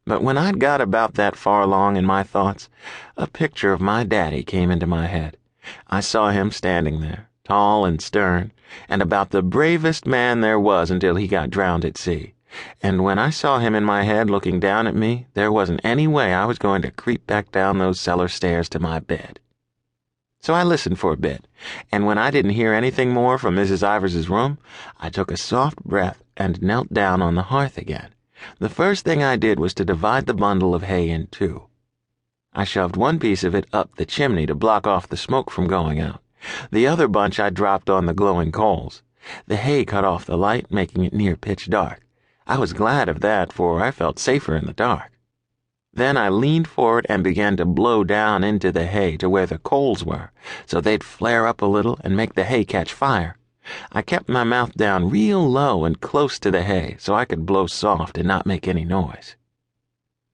But when I'd got about that far along in my thoughts, a picture of my daddy came into my head. I saw him standing there, tall and stern, and about the bravest man there was until he got drowned at sea. And when I saw him in my head looking down at me, there wasn't any way I was going to creep back down those cellar stairs to my bed. So I listened for a bit, and when I didn't hear anything more from Mrs. Ivers's room, I took a soft breath and knelt down on the hearth again. The first thing I did was to divide the bundle of hay in two. I shoved one piece of it up the chimney to block off the smoke from going out. The other bunch I dropped on the glowing coals. The hay cut off the light, making it near pitch dark. I was glad of that, for I felt safer in the dark. Then I leaned forward and began to blow down into the hay to where the coals were, so they'd flare up a little and make the hay catch fire. I kept my mouth down real low and close to the hay so I could blow soft and not make any noise.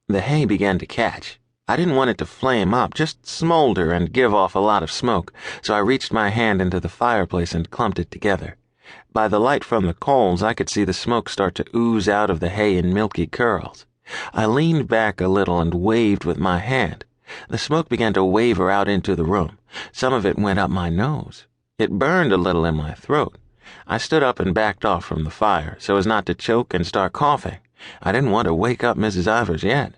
The hay began to catch. I didn't want it to flame up, just smolder and give off a lot of smoke, so I reached my hand into the fireplace and clumped it together. By the light from the coals, I could see the smoke start to ooze out of the hay in milky curls. I leaned back a little and waved with my hand. The smoke began to waver out into the room. Some of it went up my nose. It burned a little in my throat. I stood up and backed off from the fire so as not to choke and start coughing. I didn't want to wake up Mrs. Ivers yet.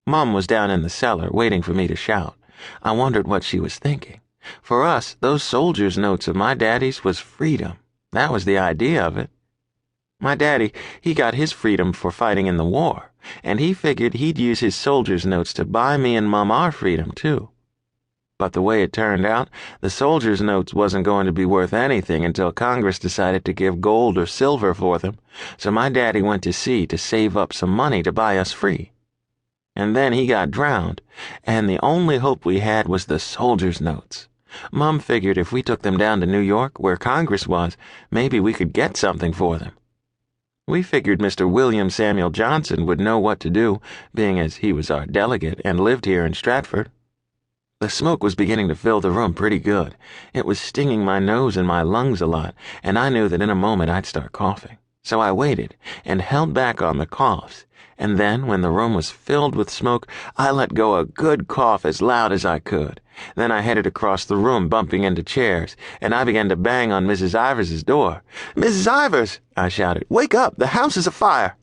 Mom was down in the cellar waiting for me to shout. I wondered what she was thinking. For us, those soldiers' notes of my daddy's was freedom. That was the idea of it. My daddy, he got his freedom for fighting in the war, and he figured he'd use his soldiers' notes to buy me and Mom our freedom, too. But the way it turned out, the soldiers' notes wasn't going to be worth anything until Congress decided to give gold or silver for them, so my daddy went to sea to save up some money to buy us free. And then he got drowned, and the only hope we had was the soldiers' notes. Mom figured if we took them down to New York, where Congress was, maybe we could get something for them. We figured Mr. William Samuel Johnson would know what to do, being as he was our delegate and lived here in Stratford. The smoke was beginning to fill the room pretty good. It was stinging my nose and my lungs a lot, and I knew that in a moment I'd start coughing. So I waited and held back on the coughs, and then, when the room was filled with smoke, I let go a good cough as loud as I could. Then I headed across the room, bumping into chairs, and I began to bang on Mrs. Ivers's door. "Mrs. Ivers," I shouted, "wake up! The house is afire!"